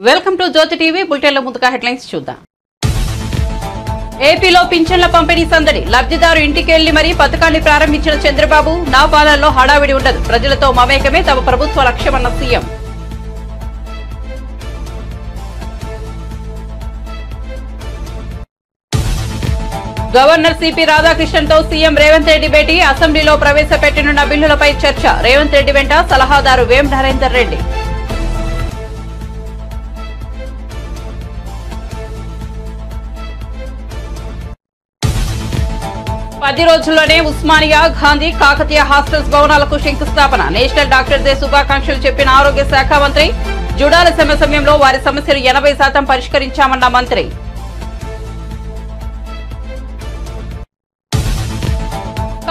Welcome to Jyothi TV. బులెటిన్ల ముందుగా headlines చూద్దాం. ఏపీలో పింఛన్ల పంపిణీ సందడి. లబ్ధిదారు ఇంటికి వెళ్లి మరీ పథకాన్ని ప్రారంభించిన చంద్రబాబు, నా పాలనలో హడావిడి ఉండదు, ప్రజలతో మమేకమే తమ ప్రభుత్వ లక్ష్యమన్న సీఎం. గవర్నర్ సిపి రాధాకృష్ణన్తో సీఎం రేవంత్ రెడ్డి భేటీ. అసెంబ్లీలో ప్రవేశపెట్టనున్న బిల్లులపై చర్చ. రేవంత్ రెడ్డి వెంట సలహాదారు వేం నరేందర్ రెడ్డి. పది రోజుల్లోనే ఉస్మానియా, గాంధీ, కాకతీయ హాస్టల్స్ భవనాలకు శంకుస్థాపన. నేషనల్ డాక్టర్ డే శుభాకాంక్షలు చెప్పిన ఆరోగ్య శాఖ మంత్రి. జుడాల సమ్మె సమయంలో వారి సమస్యలు 80% పరిష్కరించామన్న మంత్రి.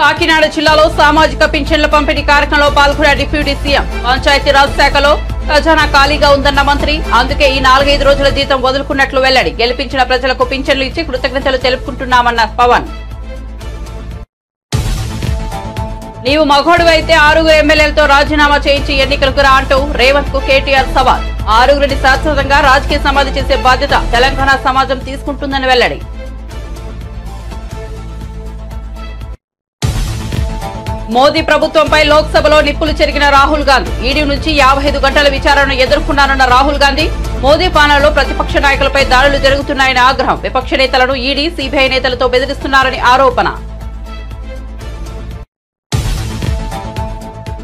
కాకినాడ జిల్లాలో సామాజిక పింఛన్ల పంపిణీ కార్యక్రమంలో పాల్గొన్న డిప్యూటీ సీఎం. పంచాయతీరాజ్ శాఖలో ఖజానా ఖాళీగా ఉందన్న మంత్రి. అందుకే ఈ 4-5 రోజుల జీతం వదులుకున్నట్లు వెల్లడి. గెలిపించిన ప్రజలకు పింఛన్లు ఇచ్చి కృతజ్ఞతలు తెలుపుకుంటున్నామన్న పవన్. నీవు మగోడు అయితే 6 ఎమ్మెల్యేలతో రాజీనామా చేయించి ఎన్నికలకు రా అంటూ రేవంత్ కు కేటీఆర్ సవాల్. 6 శాశ్వతంగా రాజకీయ సమాధి చేసే బాధ్యత తెలంగాణ సమాజం తీసుకుంటుందని వెల్లడి. మోదీ ప్రభుత్వంపై లోక్సభలో నిప్పులు చెరిగిన రాహుల్ గాంధీ. ఈడీ నుంచి 55 గంటల విచారణను ఎదుర్కొన్నారన్న రాహుల్ గాంధీ. మోదీ పాలనలో ప్రతిపక్ష నాయకులపై దాడులు జరుగుతున్నాయని ఆగ్రహం. విపక్ష నేతలను ఈడీ, సీబీఐ నేతలతో బెదిరిస్తున్నారని ఆరోపణ.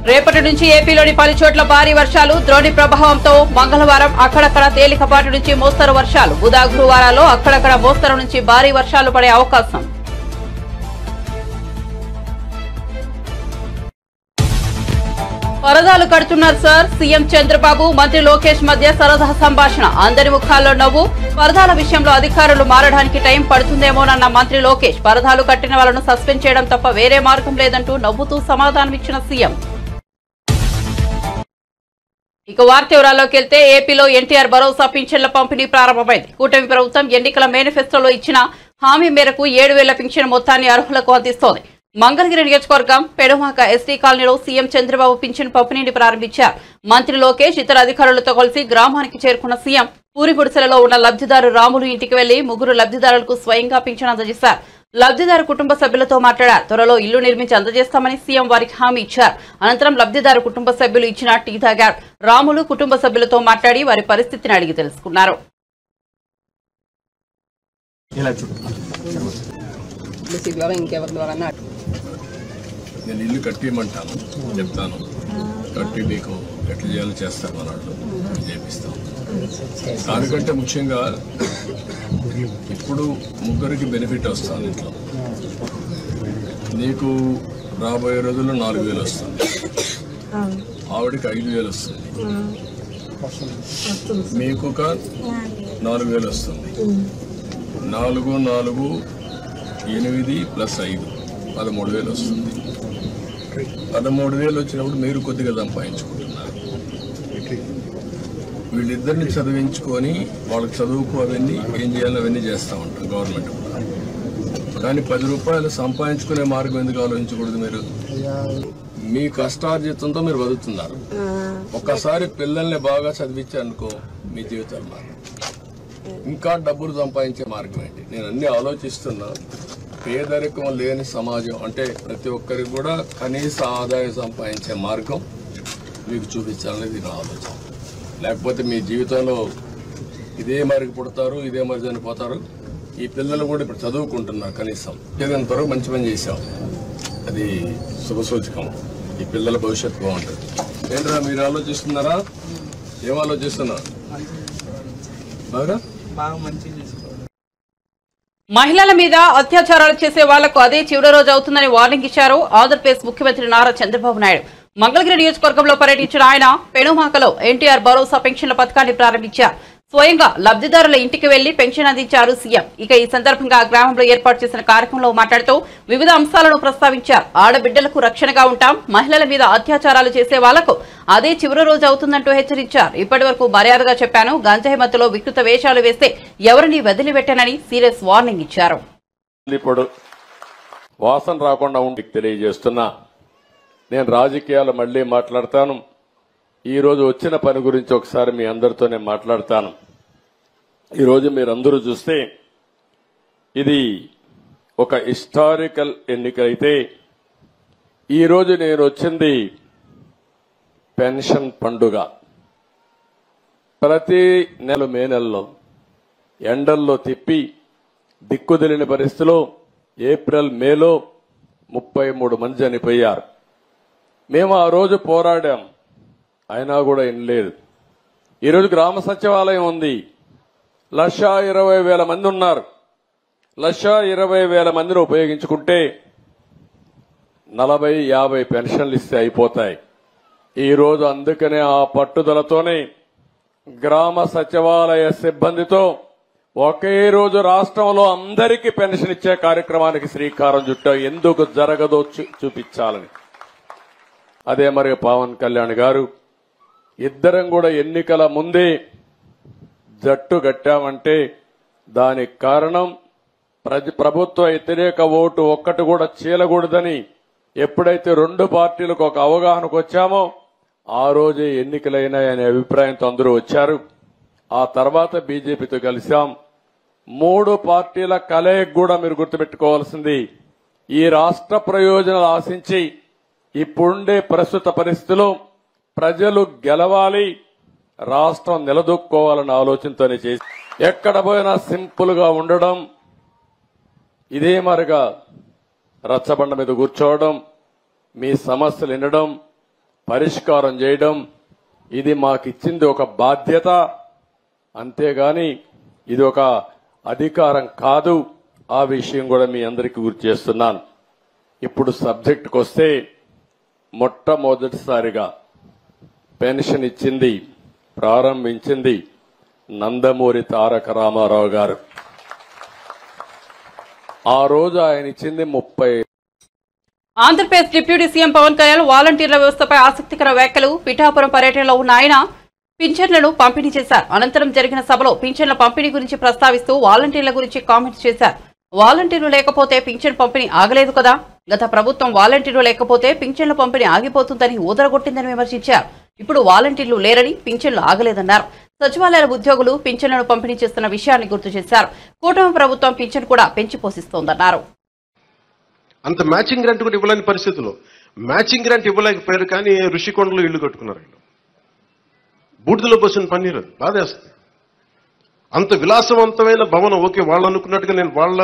రేపటి నుంచి ఏపీలోని పలు చోట్ల భారీ వర్షాలు. ద్రోణి ప్రభావంతో మంగళవారం అక్కడక్కడ తేలికపాటి నుంచి మోస్తరు వర్షాలు. బుధ, గురువారాల్లో అక్కడక్కడ మోస్తరు నుంచి భారీ వర్షాలు పడే అవకాశం. పరదాలు కడుతున్నారు సార్. సీఎం చంద్రబాబు, మంత్రి లోకేష్ మధ్య సరదా సంభాషణ. అందరి ముఖాల్లో నవ్వు. పరదాల విషయంలో అధికారులు మారడానికి టైం పడుతుందేమోనన్న మంత్రి లోకేష్. పరదాలు కట్టిన వాళ్లను సస్పెండ్ చేయడం తప్ప వేరే మార్గం లేదంటూ నవ్వుతూ సమాధానమిచ్చిన సీఎం. ఇక వార్త వివరాల్లోకి వెళ్తే ఏపీలో ఎన్టీఆర్ భరోసా పింఛన్ల పంపిణీ ప్రారంభమైంది. కూటమి ప్రభుత్వం ఎన్నికల మేనిఫెస్టోలో ఇచ్చిన హామీ మేరకు 7,000 పింఛన్ మొత్తాన్ని అర్హులకు అందిస్తోంది. మంగళగిరి నియోజకవర్గం పెడుమాక ఎస్టీ కాలనీలో సీఎం చంద్రబాబు పింఛన్ పంపిణీని ప్రారంభించారు. మంత్రి లోకేష్ ఇతర అధికారులతో కలిసి గ్రామానికి చేరుకున్న సీఎం పూరి గుడిసెలలో ఉన్న లబ్ధిదారు రాములు ఇంటికి వెళ్లి 3 లబ్ధిదారులకు స్వయంగా పింఛన్ అందజేశారు. లబ్ధిదారు కుటుంబ సభ్యులతో మాట్లాడారు. త్వరలో ఇల్లు నిర్మించి అందజేస్తామని సీఎం వారికి హామీ ఇచ్చారు. అనంతరం లబ్ధిదారు కుటుంబ సభ్యులు ఇచ్చిన టీ తాగారు. రాములు కుటుంబ సభ్యులతో మాట్లాడి వారి పరిస్థితిని అడిగి తెలుసుకున్నారు. నేను ఇల్లు కట్టిమంటాను, చెప్తాను, కట్టి మీకు ఎట్లా చేయాలో చేస్తాను అన్నట్టు చేపిస్తాం. దానికంటే ముఖ్యంగా ఇప్పుడు 3కి బెనిఫిట్ వస్తుంది. ఇంట్లో నీకు రాబోయే రోజుల్లో 4,000 వస్తుంది, ఆవిడకి 5,000 వస్తుంది, మీకు ఒక 4,000 వస్తుంది. 4, 4, 8 + 5 13,000 వస్తుంది. 13,000 వచ్చినప్పుడు మీరు కొద్దిగా సంపాదించుకుంటున్నారు. వీళ్ళిద్దరిని చదివించుకొని వాళ్ళకి చదువుకు అవన్నీ ఏం చేయాలో అవన్నీ చేస్తూ ఉంటాం గవర్నమెంట్ కూడా. కానీ 10 రూపాయలు సంపాదించుకునే మార్గం ఎందుకు ఆలోచించకూడదు? మీరు మీ కష్టార్జితంతో మీరు బతుకుతున్నారు. ఒక్కసారి పిల్లల్ని బాగా చదివించారనుకో మీ జీవితాలు మారు. ఇంకా డబ్బులు సంపాదించే మార్గం ఏంటి? నేను అన్ని ఆలోచిస్తున్నా. పేదరికం లేని సమాజం అంటే ప్రతి ఒక్కరికి కూడా కనీస ఆదాయం సంపాదించే మార్గం మీకు చూపించాలనేది నా ఆలోచన. లేకపోతే మీ జీవితంలో ఇదే మరికి పుడతారు, ఇదే మరి చనిపోతారు. ఈ పిల్లలు కూడా ఇప్పుడు చదువుకుంటున్నారు. కనీసం ఏదైనంత వరకు మంచి పని చేశాం, అది శుభసూచకం. ఈ పిల్లల భవిష్యత్తు బాగుంటుంది. ఏంట్రా మీరు ఆలోచిస్తున్నారా? ఏం ఆలోచిస్తున్నారు? బాగా మంచి మహిళల మీద అత్యాచారాలు చేసే వాళ్లకు అదే చివరి రోజు అవుతుందని వార్నింగ్ ఇచ్చారు ఆంధ్రప్రదేశ్ ముఖ్యమంత్రి నారా చంద్రబాబు నాయుడు. మంగళగిరి నియోజకవర్గంలో పర్యటించిన ఆయన పెనుమాకలో ఎన్టీఆర్ భరోసా పెన్షన్ల పథకాన్ని ప్రారంభించారు. స్వయంగా లబ్ధిదారుల ఇంటికి వెళ్లి పెన్షన్ అందించారు సీఎం. ఇక ఈ సందర్భంగా గ్రామంలో ఏర్పాటు చేసిన కార్యక్రమంలో మాట్లాడుతూ వివిధ అంశాలను ప్రస్తావించారు. ఆడబిడ్డలకు రక్షణగా ఉంటాం, మహిళల మీద అత్యాచారాలు చేసే వాళ్లకు అదే చివరి రోజు అవుతుందంటూ హెచ్చరించారు. ఇప్పటి వరకు మర్యాదగా చెప్పాను, గంజాయి మత్తులో వికృత వేషాలు వేస్తే ఎవరిని వదిలిపెట్టానని సీరియస్ వార్నింగ్ ఇచ్చారు. ఇప్పుడు వాసన రాకుండా ఉండి తెలియజేస్తున్నా, నేను రాజకీయాలు మళ్లీ మాట్లాడతాను. ఈరోజు వచ్చిన పని గురించి ఒకసారి మీ అందరితోనే మాట్లాడతాను. ఈరోజు మీరందరూ చూస్తే ఇది ఒక హిస్టారికల్ ఎన్నికైతే ఈరోజు నేను వచ్చింది పెన్షన్ పండుగ. ప్రతి నెల మే నెలలో ఎండల్లో తిప్పి దిక్కుదెలిని పరిస్థితిలో ఏప్రిల్ మేలో 33 మంది చనిపోయారు. మేము ఆ రోజు పోరాడాం, అయినా కూడా వినలేదు. ఈరోజు గ్రామ సచివాలయం ఉంది, 1,20,000 మంది ఉన్నారు. 1,20,000 మందిని ఉపయోగించుకుంటే 40-50 పెన్షన్లు ఇస్తే అయిపోతాయి. ఈరోజు అందుకనే ఆ పట్టుదలతోనే గ్రామ సచివాలయ సిబ్బందితో ఒకే రోజు రాష్ట్రంలో అందరికీ పెన్షన్ ఇచ్చే కార్యక్రమానికి శ్రీకారం చుట్టాం. ఎందుకు జరగదో చూపించాలని. అదే మరి పవన్ కళ్యాణ్ గారు ఇద్దరం కూడా ఎన్నికల ముందే జట్టు కట్టామంటే దానికి కారణం ప్రభుత్వ వ్యతిరేక ఓటు ఒక్కటి కూడా చీలకూడదని ఎప్పుడైతే రెండు పార్టీలకు ఒక అవగాహనకు వచ్చామో ఆ రోజే ఎన్నికలైనాయనే అభిప్రాయంతో అందరూ వచ్చారు. ఆ తర్వాత బీజేపీతో కలిశాం. 3 పార్టీల కలయిక కూడా మీరు గుర్తుపెట్టుకోవాల్సింది, ఈ రాష్ట్ర ప్రయోజనాలు ఆశించి ఇప్పుడుండే ప్రస్తుత పరిస్థితిలో ప్రజలు గెలవాలి, రాష్ట్రం నిలదొక్కుకోవాలన్న ఆలోచనతోనే చేసి ఎక్కడ పోయినా సింపుల్ గా ఉండడం, ఇదే మరిగా రచ్చబండ మీద కూర్చోవడం, మీ సమస్యలు వినడం, పరిష్కారం చేయడం, ఇది మాకిచ్చింది ఒక బాధ్యత, అంతేగాని ఇది ఒక అధికారం కాదు. ఆ విషయం కూడా మీ అందరికీ గుర్తు చేస్తున్నాను. ఇప్పుడు సబ్జెక్టుకు వస్తే మొట్టమొదటిసారిగా పెన్షన్ ఇచ్చింది, ప్రారంభించింది నందమూరి తారక రామారావు గారు. ఆ రోజు ఆయన ఇచ్చింది 30. ఆంధ్రప్రదేశ్ డిప్యూటీ సీఎం పవన్ కళ్యాణ్ వాలంటీర్ల వ్యవస్థపై ఆసక్తికర వ్యాఖ్యలు. పిఠాపురం పర్యటనలో ఉన్న ఆయన పింఛన్లను పంపిణీ చేశారు. అనంతరం జరిగిన సభలో పింఛన్ల పంపిణీ గురించి ప్రస్తావిస్తూ వాలంటీర్ల గురించి కామెంట్స్ చేశారు. వాలంటీర్లు లేకపోతే పింఛన్ పంపిణీ ఆగలేదు కదా, గత ప్రభుత్వం వాలంటీర్లు లేకపోతే పింఛన్ల పంపిణీ ఆగిపోతుందని ఊదరగొట్టిందని విమర్శించారు. ఇప్పుడు వాలంటీర్లు లేరని పింఛన్లు ఆగలేదన్నారు. సచివాలయాల ఉద్యోగులు పింఛన్లను పంపిణీ చేస్తున్న విషయాన్ని గుర్తు చేశారు. కూటమి ప్రభుత్వం పింఛన్ కూడా పెంచి పోషిస్తోందన్నారు. అంత మ్యాచింగ్ గ్రాంట్ కూడా ఇవ్వలేని పరిస్థితుల్లో మ్యాచింగ్ గ్రాంట్ ఇవ్వలేకపోయారు, కానీ ఋషికొండలో ఇల్లు కట్టుకున్నారు. బూడిదలో పోసిన పన్నీరు బాధేస్తుంది. అంత విలాసవంతమైన భవనం, ఓకే వాళ్ళు అనుకున్నట్టుగా నేను వాళ్ళ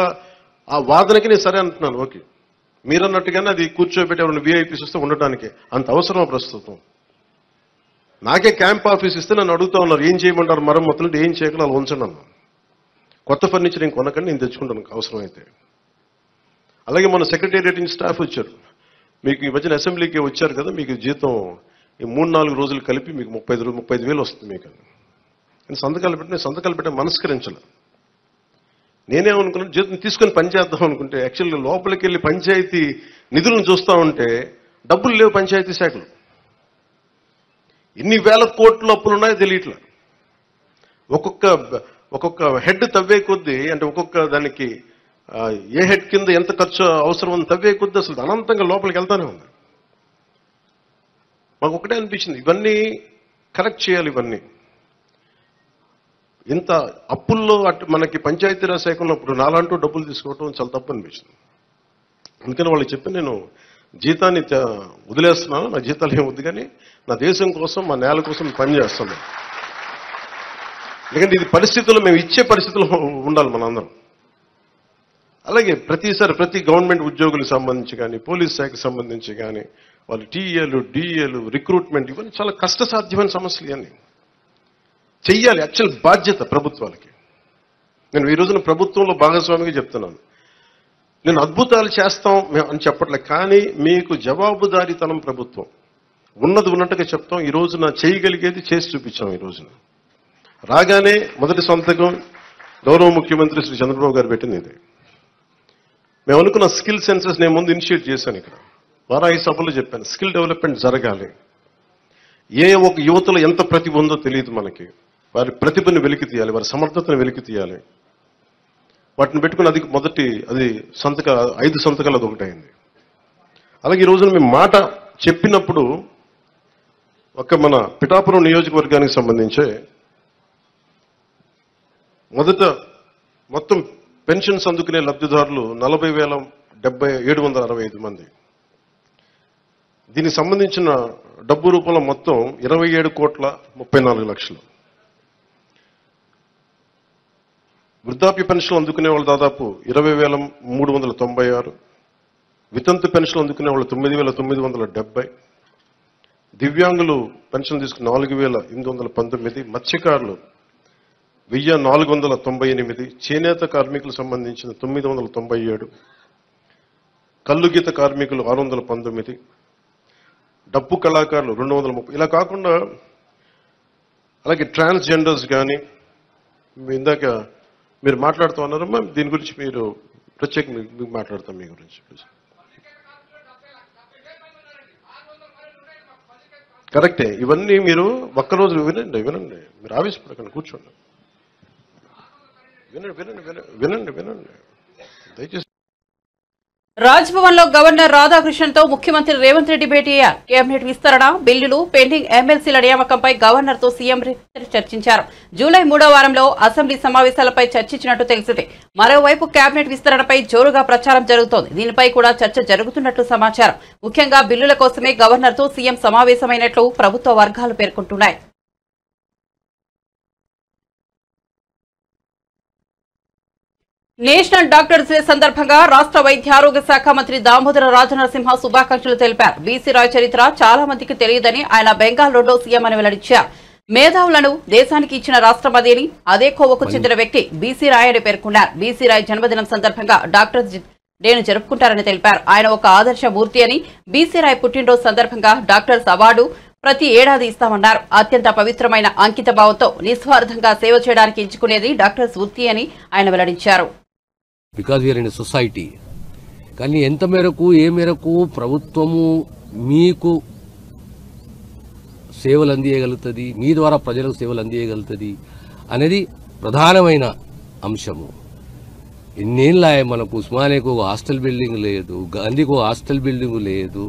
ఆ వాదనకి నేను సరే అంటున్నాను, ఓకే మీరన్నట్టుగానే అది కూర్చోబెట్టి ఎవరైనా వీఐపీస్ వస్తే ఉండటానికి అంత అవసరం ప్రస్తుతం. నాకే క్యాంప్ ఆఫీస్ ఇస్తే నన్ను అడుగుతా ఉన్నారు, ఏం చేయమంటారు మరమ్మతులు, ఏం చేయగల అలా ఉంచండి అన్న. కొత్త ఫర్నిచర్ ఇంక కొనకండి, నేను తెచ్చుకుంటాను అవసరం అయితే. అలాగే మన సెక్రటేరియట్ నుంచి స్టాఫ్ వచ్చారు, మీకు ఈ మధ్యన అసెంబ్లీకి వచ్చారు కదా, మీకు జీతం ఈ 3-4 రోజులు కలిపి మీకు 35,000 వస్తుంది మీకు. నేను సంతకాలు పెట్టే మనస్కరించాలి. నేనేమనుకున్నాను, జీతం తీసుకొని పనిచేద్దాం అనుకుంటే యాక్చువల్గా లోపలికి వెళ్ళి పంచాయతీ నిధులను చూస్తూ ఉంటే డబ్బులు లేవు. పంచాయతీ శాఖలు ఎన్ని వేల కోట్ల అప్పులు ఉన్నాయో తెలియట్లా. ఒక్కొక్క హెడ్ తవ్వే కొద్దీ, అంటే ఒక్కొక్క దానికి ఏ హెడ్ కింద ఎంత ఖర్చు అవసరం ఉంది తవ్వే కొద్దీ అసలు అనంతంగా లోపలికి వెళ్తానే ఉంది. మాకు ఒకటే అనిపించింది, ఇవన్నీ కరెక్ట్ చేయాలి. ఇవన్నీ ఇంత అప్పుల్లో మనకి పంచాయతీరాజ్ శాఖ ఉన్నప్పుడు నాలంటూ డబ్బులు తీసుకోవటం చాలా తప్పు అనిపించింది. అందుకని వాళ్ళకి చెప్పి నేను జీతాన్ని వదిలేస్తున్నాను, నా జీతాలు ఏం వద్దు, కానీ నా దేశం కోసం, మా నేల కోసం పనిచేస్తున్నాను. ఎందుకంటే ఇది పరిస్థితుల్లో మేము ఇచ్చే పరిస్థితుల్లో ఉండాలి మనందరం. అలాగే ప్రతిసారి ప్రతి గవర్నమెంట్ ఉద్యోగులకు సంబంధించి కానీ, పోలీస్ శాఖకు సంబంధించి కానీ, వాళ్ళు టీఏలు, డిఏలు, రిక్రూట్మెంట్, ఇవన్నీ చాలా కష్టసాధ్యమైన సమస్యలు. ఇవన్నీ చెయ్యాలి, యాక్చువల్ బాధ్యత ప్రభుత్వాలకి. నేను ఈ రోజున ప్రభుత్వంలో భాగస్వామిగా చెప్తున్నాను. నేను అద్భుతాలు చేస్తాం అని చెప్పట్లే, కానీ మీకు జవాబుదారీతనం ప్రభుత్వం ఉన్నది ఉన్నట్టుగా చెప్తాం. ఈ రోజున చేయగలిగేది చేసి చూపించాం. ఈ రోజున రాగానే మొదటి సంతకం గౌరవ ముఖ్యమంత్రి శ్రీ చంద్రబాబు గారు పెట్టింది ఇది. మేము అనుకున్న స్కిల్ సెన్సెస్ నేను ముందు ఇనిషియేట్ చేశాను. ఇక్కడ వారాహి సభలో చెప్పాను, స్కిల్ డెవలప్మెంట్ జరగాలి. ఏ ఒక యువతలో ఎంత ప్రతిభ ఉందో తెలియదు మనకి. వారి ప్రతిభను వెలికి తీయాలి, వారి సమర్థతను వెలికి తీయాలి. వాటిని పెట్టుకుని అది 5 సంతకాలు అది ఒకటైంది. అలాగే ఈ రోజున మేము మాట చెప్పినప్పుడు ఒక మన పిఠాపురం నియోజకవర్గానికి సంబంధించే మొత్తం పెన్షన్స్ అందుకునే లబ్ధిదారులు 40,765 మంది. దీనికి సంబంధించిన డబ్బు రూపంలో మొత్తం 27,34,00,000. వృద్ధాప్య పెన్షన్లు అందుకునే వాళ్ళు దాదాపు 20,396, వితంతు పెన్షన్లు అందుకునే వాళ్ళు 9,970, దివ్యాంగులు పెన్షన్ తీసుకుని 4,819, మత్స్యకారులు 1,498, చేనేత కార్మికులకు సంబంధించిన 997, కల్లు గీత కార్మికులు 619, డప్పు కళాకారులు 230. ఇలా కాకుండా అలాగే ట్రాన్స్జెండర్స్ కానీ ఇందాక మీరు మాట్లాడుతూ ఉన్నారమ్మా, దీని గురించి మీరు ప్రత్యేకంగా మీకు మాట్లాడతాం మీ గురించి. కరెక్టే, ఇవన్నీ మీరు ఒక్కరోజు వినండి మీరు ఆవేశపడకండి, కూర్చోండి, వినండి దయచేసి. రాజ్భవన్ లో గవర్నర్ రాధాకృష్ణన్తో ముఖ్యమంత్రి రేవంత్ రెడ్డి భేటీ అయ్యారు. కేబినెట్ విస్తరణ, బిల్లులు, పెండింగ్ ఎమ్మెల్సీల నియామకంపై గవర్నర్ తో సీఎం రేవంత్ చర్చించారు. జూలై 3వ వారంలో అసెంబ్లీ సమావేశాలపై చర్చించినట్టు తెలిసింది. మరోవైపు కేబినెట్ విస్తరణపై జోరుగా ప్రచారం జరుగుతోంది. దీనిపై కూడా చర్చ జరుగుతున్నట్లు సమాచారం. ముఖ్యంగా బిల్లుల కోసమే గవర్నర్ తో సీఎం సమావేశమైనట్లు ప్రభుత్వ వర్గాలు పేర్కొంటున్నాయి. నేషనల్ డాక్టర్స్ డే సందర్భంగా రాష్ట్ర వైద్య ఆరోగ్య శాఖ మంత్రి దామోదర రాజనరసింహ శుభాకాంక్షలు తెలిపారు. బీసీ రాయ్ చరిత్ర చాలా మందికి తెలియదని ఆయన బెంగాల్లోలో సీఎం అని వెల్లడించారు. మేధావులను దేశానికి ఇచ్చిన రాష్ట్రం అదేని, అదే కోవకు చెందిన వ్యక్తి బీసీ రాయ్ అని పేర్కొన్నారు. బీసీ రాయ్ జన్మదినం సందర్భంగా డాక్టర్స్ డేను జరుపుకుంటారని తెలిపారు. ఆయన ఒక ఆదర్శ మూర్తి అని, బీసీ రాయ్ పుట్టినరోజు సందర్భంగా డాక్టర్స్ అవార్డు ప్రతి ఏడాది ఇస్తామన్నారు. అత్యంత పవిత్రమైన అంకిత భావంతో నిస్వార్థంగా సేవ చేయడానికి ఎంచుకునేది డాక్టర్స్ వృత్తి అని ఆయన వెల్లడించారు. Because we are in society. కానీ ఎంత మేరకు ఏ మేరకు ప్రభుత్వము మీకు సేవలు అందియగలుగుతుంది, మీ ద్వారా ప్రజలకు సేవలు అందియగలుగుతుంది అనేది ప్రధానమైన అంశము. ఎన్నేళ్ళ మనకు ఉస్మానియాకు ఒక హాస్టల్ బిల్డింగ్ లేదు, గాంధీకి ఒక హాస్టల్ బిల్డింగ్ లేదు,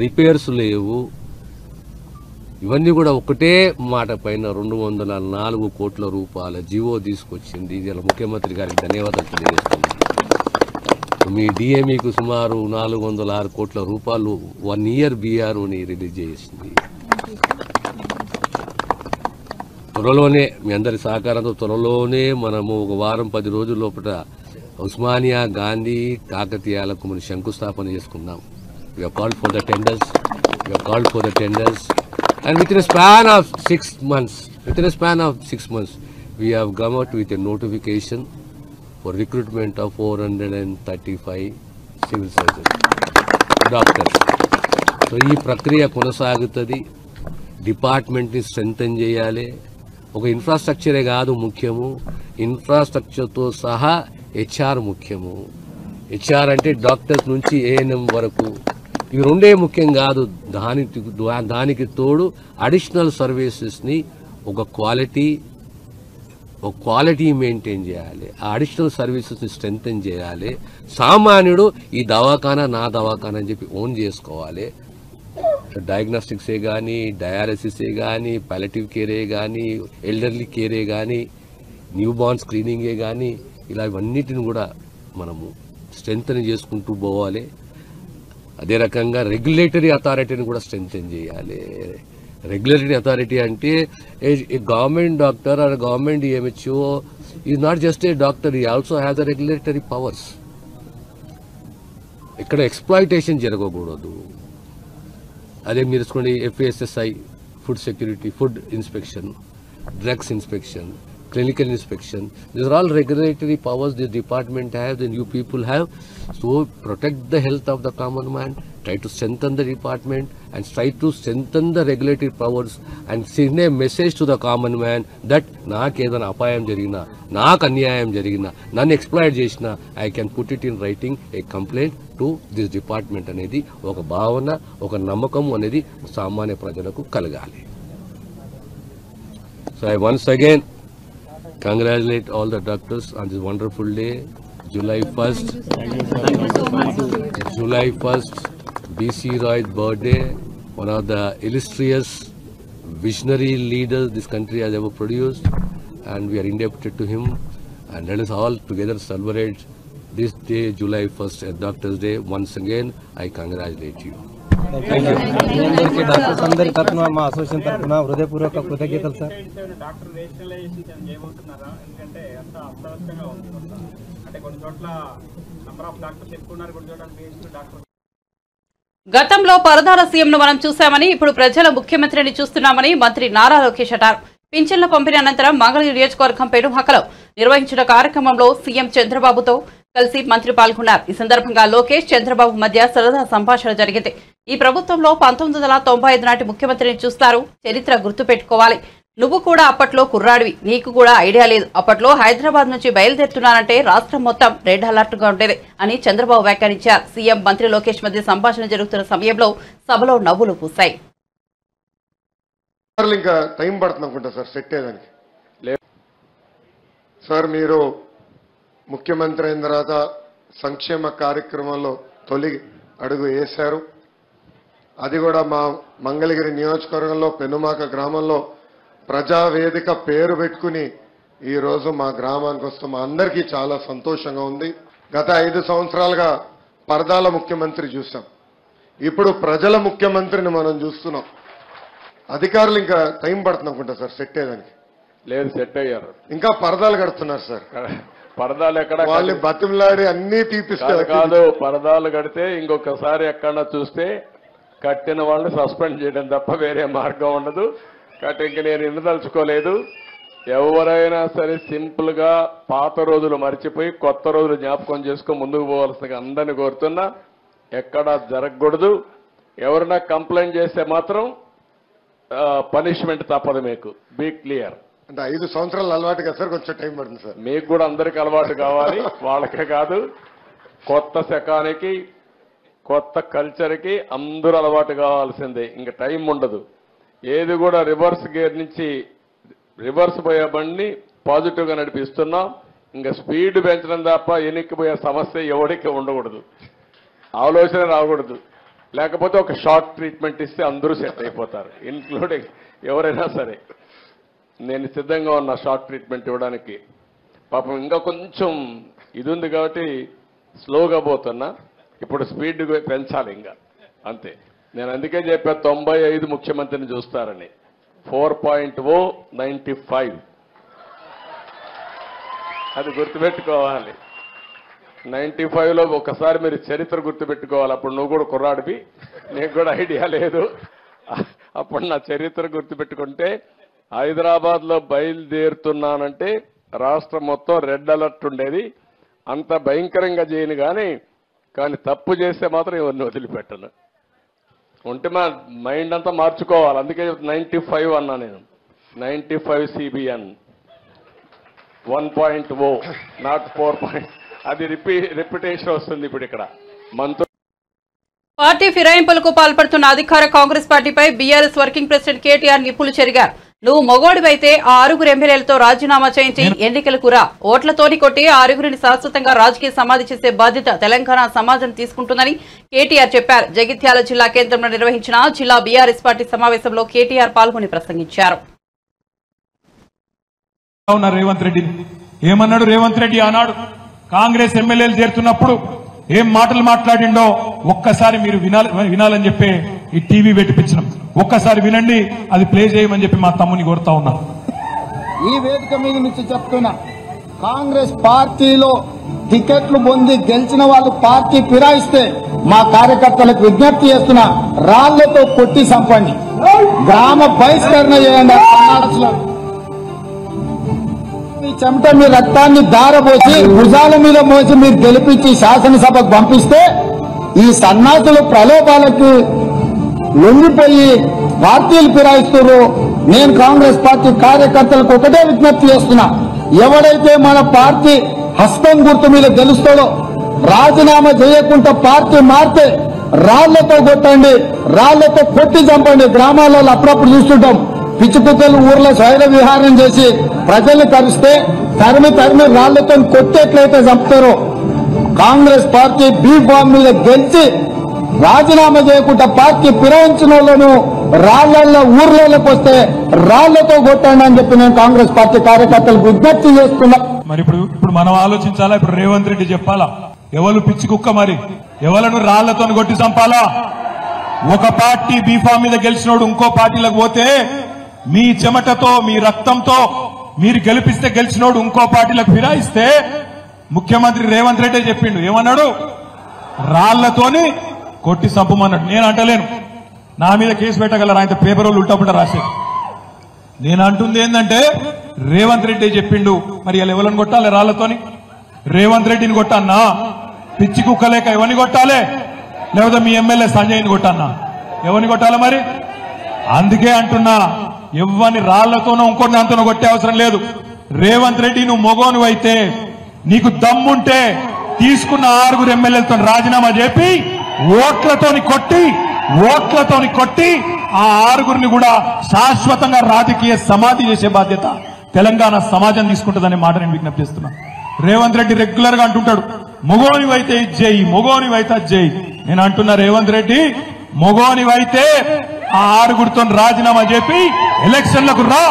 రిపేర్స్ లేవు. ఇవన్నీ కూడా ఒకటే మాట పైన 204 కోట్ల రూపాయల జీవో తీసుకొచ్చింది. ఇలా ముఖ్యమంత్రి గారికి ధన్యవాదాలు తెలియజేస్తుంది. మీ డిఎంఈకు సుమారు 406 కోట్ల రూపాయలు 1 ఇయర్ బీఆర్ఓని రిలీజ్ చేసింది. త్వరలోనే మీ అందరి సహకారంతో త్వరలోనే మనము ఒక వారం 10 రోజుల లోపల ఉస్మానియా, గాంధీ, కాకతీయాలకు మనం శంకుస్థాపన చేసుకున్నాం. We have called for the tenders. And within a span of 6 months, we have come out with a notification for recruitment of 435 civil surgeons, doctors. So, ఈ ప్రక్రియ కొనసాగుతుంది. డిపార్ట్మెంట్ని స్ట్రెంథెన్ చేయాలి. ఒక ఇన్ఫ్రాస్ట్రక్చరే కాదు ముఖ్యము, ఇన్ఫ్రాస్ట్రక్చర్తో సహా హెచ్ఆర్ ముఖ్యము. హెచ్ఆర్ అంటే డాక్టర్స్ నుంచి ఏఎన్ఎం వరకు ఇవి రెండే ముఖ్యం కాదు. దానికి తోడు అడిషనల్ సర్వీసెస్ని ఒక క్వాలిటీ మెయింటైన్ చేయాలి. ఆ అడిషనల్ సర్వీసెస్ని స్ట్రెంథెన్ చేయాలి. సామాన్యుడు ఈ దవాఖానా నా దవాఖానా అని చెప్పి ఓన్ చేసుకోవాలి. డయాగ్నోస్టిక్సే కానీ, డయాలసిసే కానీ, పాలియేటివ్ కేరే కానీ, ఎల్డర్లీ కేరే కానీ, న్యూ బార్న్ స్క్రీనింగే కానీ, ఇలా ఇవన్నిటిని కూడా మనము స్ట్రెంథెన్ చేసుకుంటూ పోవాలి. అదే రకంగా రెగ్యులేటరీ అథారిటీని కూడా స్ట్రెంథెన్ చేయాలి. రెగ్యులేటరీ అథారిటీ అంటే a government doctor or government DMHO is not just a doctor, he also have the regulatory powers. ఇక్కడ ఎక్స్ప్లాయిటేషన్ జరగకూడదు. అదే మీరు తీసుకోండి, FSSAI, food security, food inspection, drugs inspection, clinical inspection. These are all regulatory powers the department have, the new people have. So protect the health of the common man, try to strengthen the department and try to strengthen the regulatory powers and send a message to the common man that nakedana apayam jarigina, nak anyayam jarigina, nannu exploit chesina, I can put it in writing a complaint to this department anedi oka bhavana, oka namakam anedi samanya prajalaku kalagali. So I once again congratulate all the doctors on this wonderful day, July 1st. July 1st, B.C. Roy's birthday, one of the illustrious visionary leader this country has ever produced, and we are indebted to him. And let us all together celebrate this day, July 1st, Doctors' Day. Once again, I congratulate you. Thank you. Doctors అందరి తరఫున మా association తరఫున హృదయపూర్వక కృతజ్ఞతలు sir. Doctor rationalization చేయబోతున్నారా? ఎందుకంటే అంత అస్తవ్యస్తంగా ఉంది. అంటే కొన్ని చోట్ల నంబర్ ఆఫ్ డాక్టర్స్ ఎక్కువ ఉన్నారు, కొన్ని చోట్ల డాక్టర్. గతంలో పరదాల సీఎంను మనం చూశామని, ఇప్పుడు ప్రజల ముఖ్యమంత్రిని చూస్తున్నామని మంత్రి నారా లోకేష్ అన్నారు. పింఛన్ల పంపిణీ అనంతరం మంగళగిరి నియోజకవర్గం పెనుమకలో నిర్వహించిన కార్యక్రమంలో సీఎం చంద్రబాబుతో కలిసి మంత్రి పాల్గొన్నారు. ఈ సందర్భంగా లోకేష్, చంద్రబాబు మధ్య సరదా సంభాషణ జరిగింది. ఈ ప్రభుత్వంలో 1995 నాటి ముఖ్యమంత్రిని చూస్తారు, చరిత్ర గుర్తుపెట్టుకోవాలి. నువ్వు కూడా అప్పట్లో కుర్రాడివి, నీకు కూడా ఐడియా లేదు. అప్పట్లో హైదరాబాద్ నుంచి బయలుదేరుతున్నానంటే రాష్ట్రం మొత్తం రెడ్ అలర్ట్ గా ఉండేది అని చంద్రబాబు వ్యాఖ్యానించారు. సీఎం, మంత్రి లోకేష్ మధ్య సంభాషణ జరుగుతున్న సమయంలో సభలో నవ్వులు పూశాయి. ఇంకా టైం పడుతుంది అనుకుంటా సార్ సెట్ అయ్యేదానికి. సార్ మీరు ముఖ్యమంత్రి అయిన తర్వాత సంక్షేమ కార్యక్రమంలో తొలి అడుగు వేశారు. అది కూడా మా మంగళగిరి నియోజకవర్గంలో పెనుమాక గ్రామంలో ప్రజావేదిక పేరు పెట్టుకుని ఈరోజు మా గ్రామానికి వస్తాం. మా అందరికీ చాలా సంతోషంగా ఉంది. గత 5 సంవత్సరాలుగా పరదాల ముఖ్యమంత్రి చూసాం, ఇప్పుడు ప్రజల ముఖ్యమంత్రిని మనం చూస్తున్నాం. అధికారులు ఇంకా టైం పడుతుంది అనుకుంటా సార్ సెట్ అయ్యేదానికి. లేదు, సెట్ అయ్యారు. ఇంకా పరదాలు కడుతున్నారు సార్. పరదాలు ఎక్కడ వాళ్ళు బతిమలాడి అన్ని తీపిస్తారు కాదు. పరదాలు కడితే ఇంకొకసారి ఎక్కడన్నా చూస్తే కట్టిన వాళ్ళని సస్పెండ్ చేయడం తప్ప వేరే మార్గం ఉండదు. కాబట్టి ఇంక నేను ఎన్నదలుచుకోలేదు. ఎవరైనా సరే సింపుల్ గా పాత రోజులు మర్చిపోయి కొత్త రోజులు జ్ఞాపకం చేసుకుని ముందుకు పోవాల్సిందిగా అందరినీ కోరుతున్నా. ఎక్కడా జరగకూడదు. ఎవరైనా కంప్లైంట్ చేస్తే మాత్రం పనిష్మెంట్ తప్పదు. మీకు బీ క్లియర్. అంటే 5 సంవత్సరాలు అలవాటు కదా సార్, కొంచెం టైం పడుతుంది సార్. మీకు కూడా అందరికి అలవాటు కావాలి, వాళ్ళకే కాదు. కొత్త శకానికి, కొత్త కల్చర్కి అందరూ అలవాటు కావాల్సిందే. ఇంకా టైం ఉండదు. ఏది కూడా రివర్స్ గేర్ నుంచి రివర్స్ పోయే బండిని పాజిటివ్గా నడిపిస్తున్నాం. ఇంకా స్పీడ్ పెంచడం తప్ప ఎనిక్కిపోయే సమస్య ఎవరికి ఉండకూడదు, ఆలోచన రాకూడదు. లేకపోతే ఒక షార్ట్ ట్రీట్మెంట్ ఇస్తే అందరూ సెట్ అయిపోతారు, ఇన్క్లూడింగ్ ఎవరైనా సరే. నేను సిద్ధంగా ఉన్నా షార్ట్ ట్రీట్మెంట్ ఇవ్వడానికి. పాపం ఇంకా కొంచెం ఇది ఉంది కాబట్టి స్లోగా పోతున్నా. ఇప్పుడు స్పీడ్ పెంచాలి ఇంకా, అంతే. నేను అందుకే చెప్పా 95 ముఖ్యమంత్రిని చూస్తారని. 4.0 95 అది గుర్తుపెట్టుకోవాలి. 95లో ఒకసారి మీరు చరిత్ర గుర్తుపెట్టుకోవాలి. అప్పుడు నువ్వు కూడా కుర్రాడివి, నీకు కూడా ఐడియా లేదు. అప్పుడు నా చరిత్ర గుర్తుపెట్టుకుంటే హైదరాబాద్లో బయలుదేరుతున్నానంటే రాష్ట్రం మొత్తం రెడ్ అలర్ట్ ఉండేది. అంత భయంకరంగా చేయను కానీ తప్పు చేస్తే మాత్రం ఎవరిని వదిలిపెట్టను. ఉంటే మా మైండ్ అంతా మార్చుకోవాలి. అందుకే 95 అన్నా నేను. 95 CBN 1.0 నాట్ 4. అది రిపిటేషన్ వస్తుంది ఇప్పుడు ఇక్కడ. పార్టీ ఫిరాయింపులకు పాల్పడుతున్న అధికార కాంగ్రెస్ పార్టీపై బీఆర్ఎస్ వర్కింగ్ ప్రెసిడెంట్ కేటీఆర్ నిప్పులు చెరిగారు. నువ్వు మొగోడివైతే ఆ 6 ఎమ్మెల్యేలతో రాజీనామా చేయించి ఎన్నికలకు రా, ఓట్లతోని కొట్టి 6 శాశ్వతంగా రాజకీయ సమాధి చేసే బాధ్యత తెలంగాణ సమాజం తీసుకుంటుందని కేటీఆర్ చెప్పారు. జగిత్యాల జిల్లా కేంద్రంలో నిర్వహించిన జిల్లా బీఆర్ఎస్ పార్టీ సమావేశంలో కేటీఆర్ పాల్గొని ప్రసంగించారు. రేవంత్ రెడ్డి ఏమన్నాడు? రేవంత్ రెడ్డి ఆనాడు కాంగ్రెస్ ఎమ్మెల్యేలు చేరుతున్నప్పుడు ఏం మాటలు మాట్లాడిండో ఒక్కసారి మీరు వినాలని చెప్పి ఈ టీవీ పెట్టిపించినాం. ఒక్కసారి వినండి, అది ప్లే చేయమని చెప్పి మా తమ్ముని కోరుతా ఉన్నా. ఈ వేదిక మీద నుంచి చెప్తున్నా, కాంగ్రెస్ పార్టీలో టికెట్లు పొంది గెలిచిన వాళ్ళు పార్టీ ఫిరాయిస్తే మా కార్యకర్తలకు విజ్ఞప్తి చేస్తున్నా, రాళ్లతో కొట్టి చంపండి, గ్రామ బహిష్కరణ చేయండి. మీ చెమట మీ రక్తాన్ని దారపోసి భుజాల మీద మోసి మీరు గెలిపించి శాసనసభకు పంపిస్తే ఈ సన్నాసులు ప్రలోభాలకు లొంగిపోయి పార్టీలు ఫిరాయిస్తున్నారు. నేను కాంగ్రెస్ పార్టీ కార్యకర్తలకు ఒకటే విజ్ఞప్తి చేస్తున్నా, ఎవడైతే మన పార్టీ హస్తం గుర్తు మీద గెలుస్తాడో రాజీనామా చేయకుండా పార్టీ మారితే రాళ్లతో కొట్టండి, రాళ్లతో కొట్టి చంపండి. గ్రామాలలో అప్పుడప్పుడు చూస్తుంటాం, పిచ్చి కుక్కలు ఊర్లో స్వైర విహారం చేసి ప్రజల్ని తరిస్తే తరిమి రాళ్లతో కొట్టేట్లయితే చంపుతారో కాంగ్రెస్ పార్టీ బీ ఫామ్ మీద గెలిచి రాజీనామా చేయకుండా పార్టీ ఫిరాయించిన వాళ్ళను రాళ్లల్లో ఊర్లలోకి వస్తే రాళ్లతో కొట్టండి అని చెప్పి నేను కాంగ్రెస్ పార్టీ కార్యకర్తలకు విజ్ఞప్తి చేస్తున్నా. మరి ఇప్పుడు మనం ఆలోచించాలా? ఇప్పుడు రేవంత్ రెడ్డి చెప్పాలా ఎవరు పిచ్చి కుక్క, మరి ఎవలను రాళ్లతో కొట్టి చంపాలా? ఒక పార్టీ బీఫామ్ మీద గెలిచినోడు ఇంకో పార్టీలకు పోతే మీ చెమటతో మీ రక్తంతో మీరు గెలిపిస్తే గెలిచినోడు ఇంకో పార్టీలకు ఫిరాయిస్తే ముఖ్యమంత్రి రేవంత్ రెడ్డి చెప్పిండు, ఏమన్నాడు? రాళ్లతోని కొట్టి చంపమన్నాడు. నేను అంటలేను, నా మీద కేసు పెట్టగలరు, ఆయన పేపర్ వాళ్ళు ఉల్టాపుల్టా రాశారు. నేను అంటుంది ఏంటంటే రేవంత్ రెడ్డి చెప్పిండు, మరి ఇలా ఎవరిని కొట్టాలి? రాళ్లతోని రేవంత్ రెడ్డిని కొట్టన్నా? పిచ్చి కుక్కలేక ఎవరిని కొట్టాలి? లేకపోతే మీ ఎమ్మెల్యే సంజయ్ని కొట్టన్నా? ఎవరిని కొట్టాలి మరి? అందుకే అంటున్నా, ఎవరిని రాళ్లతోనో ఇంకొన్ని దాంతోనో కొట్టే అవసరం లేదు. రేవంత్ రెడ్డి నువ్వు మొగోను అయితే నీకు దమ్ముంటే తీసుకున్న 6 ఎమ్మెల్యేలతో రాజీనామా చేపి ఓట్లతోని కొట్టి ఆ 6 కూడా శాశ్వతంగా రాజకీయ సమాధి చేసే బాధ్యత తెలంగాణ సమాజం తీసుకుంటుందనే మాట నేను విజ్ఞప్తి చేస్తున్నా. రేవంత్ రెడ్డి రెగ్యులర్ గా అంటుంటాడు, మొగోనివైతే ఇది చేయి, మొగోనివైతే అది చేయి. నేను అంటున్నా, రేవంత్ రెడ్డి మొగోనివైతే ఆ 6 రాజీనామా చేపి ఎలక్షన్లకు రా,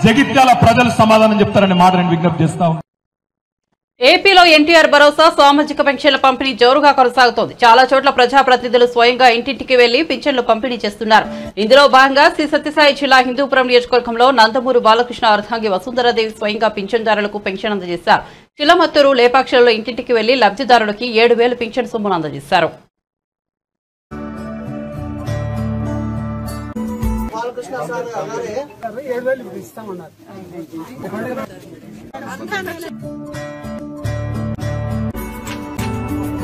జగిత్యాల ప్రజలు సమాధానం చెప్తారనే మాట నేను విజ్ఞప్తి చేస్తా ఉన్నా. ఏపీలో ఎన్టీఆర్ భరోసా సామాజిక పెన్షన్ల పంపిణీ జోరుగా కొనసాగుతోంది. చాలా చోట్ల ప్రజాప్రతినిధులు స్వయంగా ఇంటింటికి వెళ్లి పింఛన్లు పంపిణీ చేస్తున్నారు. ఇందులో భాగంగా శ్రీ సత్యసాయి జిల్లా హిందూపురం నియోజకవర్గంలో నందమూరు బాలకృష్ణ అర్ధాంగి వసుంధరాదేవి స్వయంగా పింఛన్దారులకు పెన్షన్ అందజేశారు. చిల్లమత్తూరు లేపాక్షలలో ఇంటింటికి వెళ్లి లబ్ధిదారులకి 7,000 పింఛన్ సొమ్మును అందజేశారు.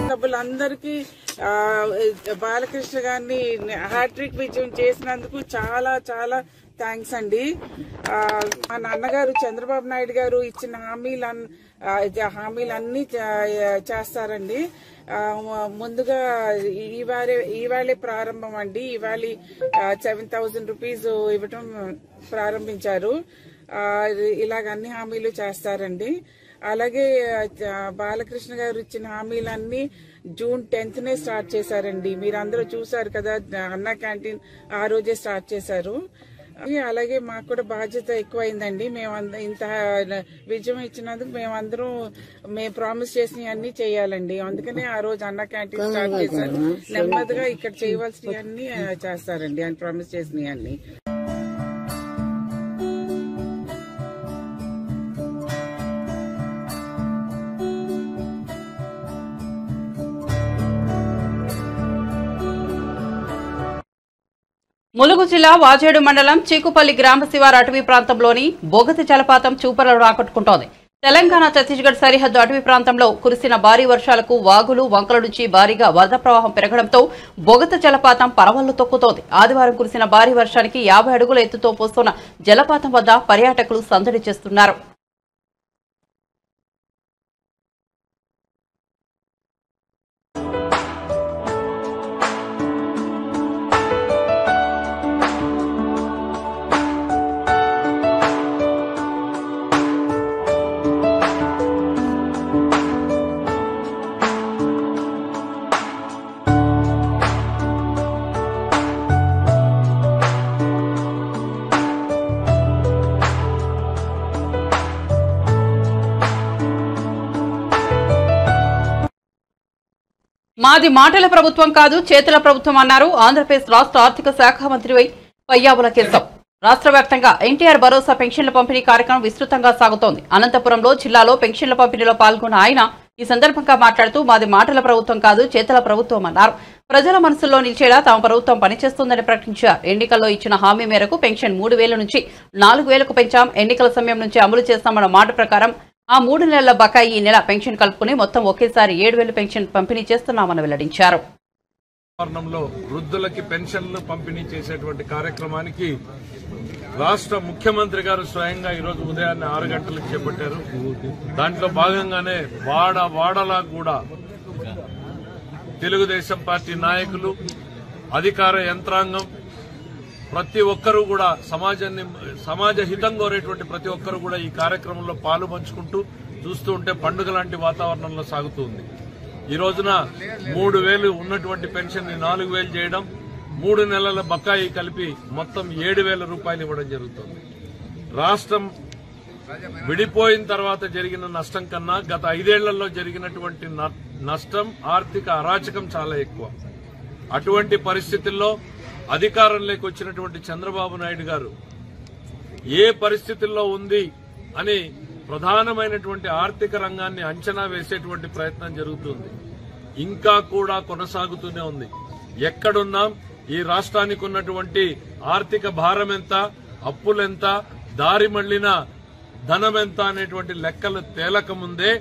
సభ్యులందరికీ బాలకృష్ణ గారిని హ్యాట్రిక్ విజయం చేసినందుకు చాలా చాలా థ్యాంక్స్ అండి. మా నాన్నగారు చంద్రబాబు నాయుడు గారు ఇచ్చిన హామీలన్నీ చేస్తారండి. ముందుగా ఇవాళే ప్రారంభం అండి. ఇవాళ 7,000 రూపీస్ ఇవ్వటం ప్రారంభించారు. ఇలాగ అన్ని హామీలు చేస్తారండి. అలాగే బాలకృష్ణ గారు ఇచ్చిన హామీలన్నీ జూన్ 10th స్టార్ట్ చేశారండి. మీరందరూ చూసారు కదా, అన్న క్యాంటీన్ ఆ రోజే స్టార్ట్ చేశారు. అలాగే మాకు కూడా బాధ్యత ఎక్కువైందండి. మేము ఇంత విజయం ఇచ్చినందుకు మేము ప్రామిస్ చేసినవి అన్ని చేయాలండి. అందుకనే ఆ రోజు అన్న క్యాంటీన్ స్టార్ట్ చేశారు. నెమ్మదిగా ఇక్కడ చేయవలసినవి అన్ని చేస్తారండి, ఆయన ప్రామిస్ చేసినవి అన్ని. ములుగు జిల్లా వాజేడు మండలం చీకుపల్లి గ్రామ శివారు అటవీ ప్రాంతంలోని బొగతి జలపాతం చూపర్లను ఆకట్టుకుంటోంది. తెలంగాణ ఛత్తీస్గఢ్ సరిహద్దు అటవీ ప్రాంతంలో కురిసిన భారీ వర్షాలకు వాగులు వంకల నుంచి భారీగా వరద ప్రవాహం పెరగడంతో బొగత జలపాతం పరవళ్లు తొక్కుతోంది. ఆదివారం కురిసిన భారీ వర్షానికి 50 అడుగుల ఎత్తుతో పోస్తున్న జలపాతం వద్ద పర్యాటకులు సందడి చేస్తున్నారు. మాది మాటల ప్రభుత్వం కాదు, చేతుల ప్రభుత్వం అన్నారు ఆంధ్రప్రదేశ్ రాష్ట్ర ఆర్థిక శాఖ మంత్రి పయ్యావుల కేశవ్. రాష్ట్ర వ్యాప్తంగా ఎన్టీఆర్ భరోసా పెన్షన్ల పంపిణీ కార్యక్రమం విస్తృతంగా సాగుతోంది. అనంతపురంలో జిల్లాలో పెన్షన్ల పంపిణీలో పాల్గొన్న ఆయన ఈ సందర్భంగా మాట్లాడుతూ మాది మాటల ప్రభుత్వం కాదు, చేతుల ప్రభుత్వం అన్నారు. ప్రజల మనసుల్లో నిలిచేలా తమ ప్రభుత్వం పనిచేస్తోందని ప్రకటించారు. ఎన్నికల్లో ఇచ్చిన హామీ మేరకు పెన్షన్ 3,000 నుంచి 4,000కు పెంచాం. ఎన్నికల సమయం నుంచి అమలు చేస్తామన్న మాట ప్రకారం ఆ 3 నెలల బకాయి ఈ నెల పెన్షన్ కలుపుకుని మొత్తం ఒకేసారి 7,000 పెన్షన్ పంపిణీ చేస్తున్నామని వెల్లడించారు. వృద్ధులకి పెన్షన్లు పంపిణీ చేసేటువంటి కార్యక్రమానికి రాష్ట్ర ముఖ్యమంత్రి గారు స్వయంగా ఈరోజు ఉదయాన్నే 6 గంటలకు చేపట్టారు. దాంట్లో భాగంగానే వాడలా కూడా తెలుగుదేశం పార్టీ నాయకులు, అధికార యంత్రాంగం, ప్రతి ఒక్కరూ కూడా సమాజ హితం కోరేటువంటి ప్రతి ఒక్కరూ కూడా ఈ కార్యక్రమంలో పాలు పంచుకుంటూ చూస్తూ ఉంటే పండుగ లాంటి వాతావరణంలో సాగుతుంది. ఈ రోజున 3,000 ఉన్నటువంటి పెన్షన్ ని 4,000 చేయడం, 3 నెలల బకాయి కలిపి మొత్తం 7,000 రూపాయలు ఇవ్వడం జరుగుతుంది. రాష్ట్రం విడిపోయిన తర్వాత జరిగిన నష్టం కన్నా గత 5 ఏళ్లలో జరిగినటువంటి నష్టం, ఆర్థిక అరాచకం చాలా ఎక్కువ. అటువంటి పరిస్థితుల్లో అధికారంలోకి వచ్చినటువంటి చంద్రబాబు నాయుడు గారు ఏ పరిస్థితుల్లో ఉంది అని ప్రధానమైనటువంటి ఆర్థిక రంగాన్ని అంచనా వేసేటువంటి ప్రయత్నం జరుగుతుంది. ఇంకా కూడా కొనసాగుతూనే ఉంది. ఎక్కడున్నాం, ఈ రాష్ట్రానికి ఉన్నటువంటి ఆర్థిక భారం ఎంత, అప్పులెంత, దారి మళ్లిన ధనం ఎంత అనేటువంటి లెక్కలు తేలకముందే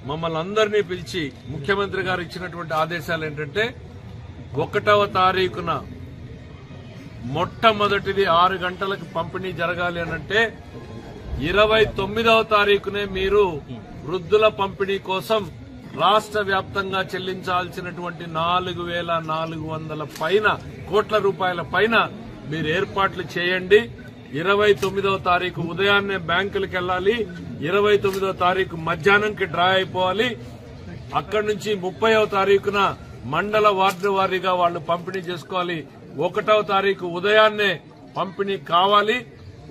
మమ్మల్ని అందరినీ పిలిచి ముఖ్యమంత్రి గారు ఇచ్చినటువంటి ఆదేశాలు ఏంటంటే 1వ తారీఖున మొట్టమొదటిది 6 గంటలకు పంపిణీ జరగాలి అనంటే 29వ తారీఖునే మీరు వృద్ధుల పంపిణీ కోసం రాష్ట్ర వ్యాప్తంగా చెల్లించాల్సినటువంటి 4,400 కోట్ల రూపాయల పైన మీరు ఏర్పాట్లు చేయండి. 29వ తారీఖు ఉదయాన్నే బ్యాంకులకు వెళ్లాలి. 29వ తారీఖు మధ్యాహ్నంకి డ్రా అయిపోవాలి. అక్కడి నుంచి 30వ తారీఖున మండల వార్డు వారీగా వాళ్ళు పంపిణీ చేసుకోవాలి. 1వ తారీఖు ఉదయాన్నే పంపిణీ కావాలి.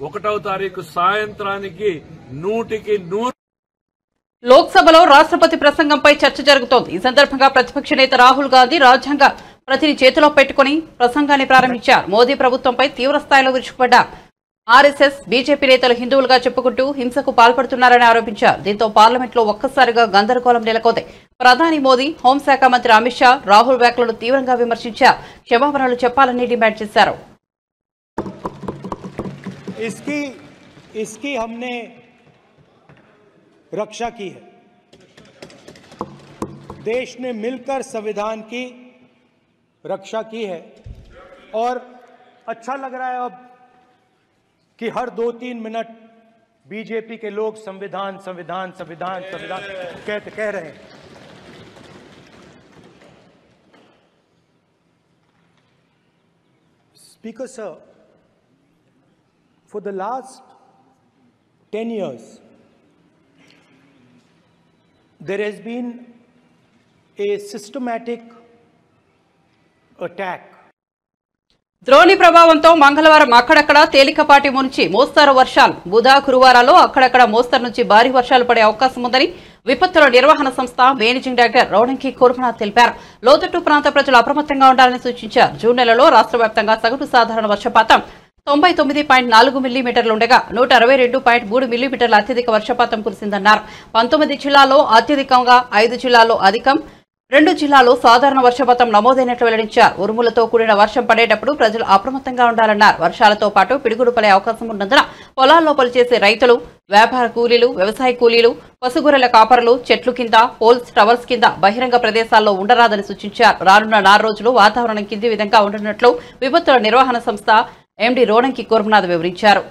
1వ తారీఖు సాయంత్రానికి 100% లోక్సభలో రాష్ట్రపతి ప్రసంగంపై చర్చ జరుగుతోంది. ఈ సందర్భంగా ప్రతిపక్ష నేత రాహుల్ గాంధీ రాజ్యాంగ ప్రతిని చేతిలో పెట్టుకుని ప్రసంగాన్ని ప్రారంభించారు. మోదీ ప్రభుత్వంపై తీవ్రస్థాయిలో విరుచుకుపడ్డారు. ఆర్ఎస్ఎస్, బీజేపీ నేతలు హిందువులుగా చెప్పుకుంటూ హింసకు పాల్పడుతున్నారని ఆరోపించారు. దీంతో పార్లమెంట్లో ఒక్కసారిగా గందరగోళం నెలకొంది. ప్రధాని మోదీ, హోంశాఖ మంత్రి అమిత్ షా రాహుల్ వ్యాఖ్యలను తీవ్రంగా విమర్శించారు. క్షమాపణలు చెప్పాలని డిమాండ్ చేశారు. इसकी हमने रक्षा की है. देश ने मिलकर संविधान की रक्षा की है और अच्छा लग रहा है अब कि हर 2-3 मिनट बीजेपी के लोग संविधान संविधान संविधान संविधान कह रहे हैं. Speaker sir, for the last 10 years there has been a systematic attack. ద్రోణి ప్రభావంతో మంగళవారం అక్కడక్కడ తేలికపాటి నుంచి మోస్తారు వర్షాలు, బుధ, గురువారాల్లో అక్కడక్కడ మోస్తరు నుంచి భారీ వర్షాలు పడే అవకాశం ఉందని విపత్తుల నిర్వహణ సంస్థ మేనేజింగ్ డైరెక్టర్ రోడంకి కుర్మనాథ్ తెలిపారు. లోతట్టు ప్రాంత ప్రజలు అప్రమత్తంగా ఉండాలని సూచించారు. జూన్ నెలలో రాష్ట్ర వ్యాప్తంగా సగటు సాధారణ వర్షపాతం 99.4 మిల్లీమీటర్లుండగా 162.3 మిల్లీమీటర్ల అత్యధిక వర్షపాతం కురిసిందన్నారు. 19 జిల్లాల్లో అత్యధికంగా, 5 జిల్లాల్లో అధికం, 2 జిల్లాల్లో సాధారణ వర్షపాతం నమోదైనట్లు వెల్లడించారు. ఉరుములతో కూడిన వర్షం పడేటప్పుడు ప్రజలు అప్రమత్తంగా ఉండాలన్నారు. వర్షాలతో పాటు పిడుగులు పడే అవకాశం ఉన్నందున పొలాల్లో పనిచేసే రైతులు, వ్యాపార కూలీలు, వ్యవసాయ కూలీలు, పశుగొర్రెల కాపరులు చెట్లు కింద, పోల్స్, టవర్స్ కింద బహిరంగ ప్రదేశాల్లో ఉండరాదని సూచించారు. రానున్న 4 రోజులు వాతావరణం కింది విధంగా ఉండనున్నట్లు విపత్తుల నిర్వహణ సంస్థ ఎండీ రోడంకి కుర్మనాథ్ వివరించారు.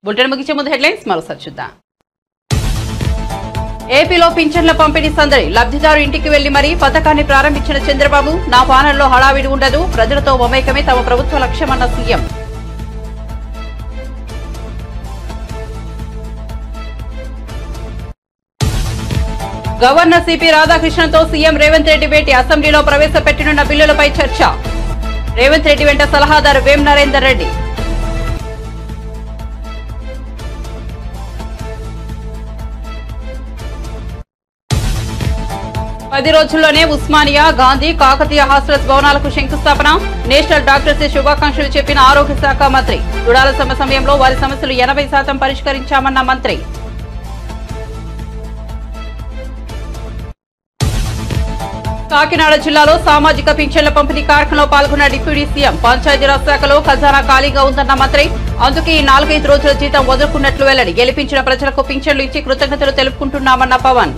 బులెటిన్ ముగించే ముందు హెడ్లైన్స్ మరోసారి చూద్దాం. ఏపీలో పింఛన్ల పంపిణీ సందడి, లబ్ధిదారు ఇంటికి వెళ్లి మరీ పథకాన్ని ప్రారంభించిన చంద్రబాబు, నా పాలనలో హడావిడి ఉండదు, ప్రజలతో మమేకమే తమ ప్రభుత్వ లక్ష్యమన్న సీఎం. గవర్నర్ సిపి రాధాకృష్ణన్తో సీఎం రేవంత్ రెడ్డి భేటీ, అసెంబ్లీలో ప్రవేశపెట్టనున్న బిల్లులపై చర్చ. రేవంత్ రెడ్డి వెంట సలహాదారు వేం నరేందర్ రెడ్డి. పది రోజుల్లోనే ఉస్మానియా, గాంధీ, కాకతీయ హాస్టల్స్ భవనాలకు శంకుస్థాపన. నేషనల్ డాక్టర్స్ డే శుభాకాంక్షలు చెప్పిన ఆరోగ్య శాఖ మంత్రి. రుణాల సమయంలో వారి సమస్యలు 80% పరిష్కరించామన్న మంత్రి. కాకినాడ జిల్లాలో సామాజిక పింఛన్ల పంపిణీ కార్యక్రమంలో పాల్గొన్న డిప్యూటీ సీఎం. పంచాయతీరాజ్ శాఖలో ఖజానా ఖాళీగా ఉందన్న మంత్రి. అందుకే ఈ 4-5 రోజుల జీతం వదులుకున్నట్లు వెల్లడి. గెలిపించిన ప్రజలకు పింఛన్లు ఇచ్చి కృతజ్ఞతలు తెలుపుకుంటున్నామన్న పవన్.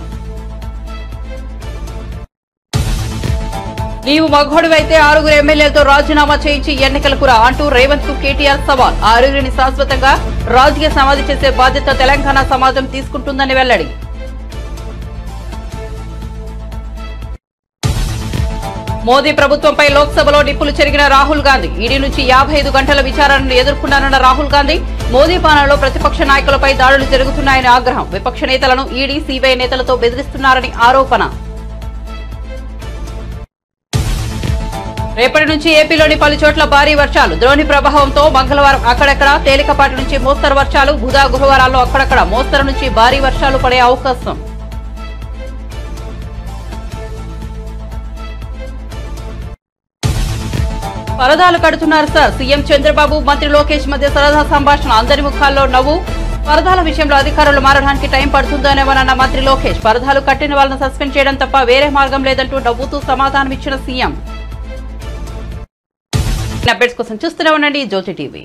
నీవు మగోడివైతే 6 ఎమ్మెల్యేలతో రాజీనామా చేయించి ఎన్నికలకు రా అంటూ రేవంత్ కు కేటీఆర్ సవాల్. 6 శాశ్వతంగా రాజకీయ సమాధి చేసే బాధ్యత తెలంగాణ సమాజం తీసుకుంటుందని వెల్లడి. మోదీ ప్రభుత్వంపై లోక్సభలో నిప్పులు చెరిగిన రాహుల్ గాంధీ. ఈడీ నుంచి 55 గంటల విచారణను ఎదుర్కొన్నారన్న రాహుల్ గాంధీ. మోదీ పాలనలో ప్రతిపక్ష నాయకులపై దాడులు జరుగుతున్నాయని ఆగ్రహం. విపక్ష నేతలను ఈడీ, సీబీఐ నేతలతో బెదిరిస్తున్నారని ఆరోపణ. రేపటి నుంచి ఏపీలోని పలు చోట్ల భారీ వర్షాలు. ద్రోణి ప్రభావంతో మంగళవారం అక్కడక్కడ తేలికపాటి నుంచి మోస్తరు వర్షాలు. బుధ, గురువారాల్లో అక్కడక్కడ మోస్తరు నుంచి భారీ వర్షాలు పడే అవకాశం. పరదాలు కడుతున్నారు సార్. సీఎం చంద్రబాబు, మంత్రి లోకేష్ మధ్య సరదా సంభాషణ. అందరి ముఖాల్లో నవ్వు. పరదాల విషయంలో అధికారులు మారడానికి టైం పడుతుందనేమోనన్న మంత్రి లోకేష్. పరదాలు కట్టిన వాళ్ళను సస్పెండ్ చేయడం తప్ప వేరే మార్గం లేదంటూ నవ్వుతూ సమాధానమిచ్చిన సీఎం. అప్డేట్స్ కోసం చూస్తూనే ఉండండి జ్యోతి టీవీ.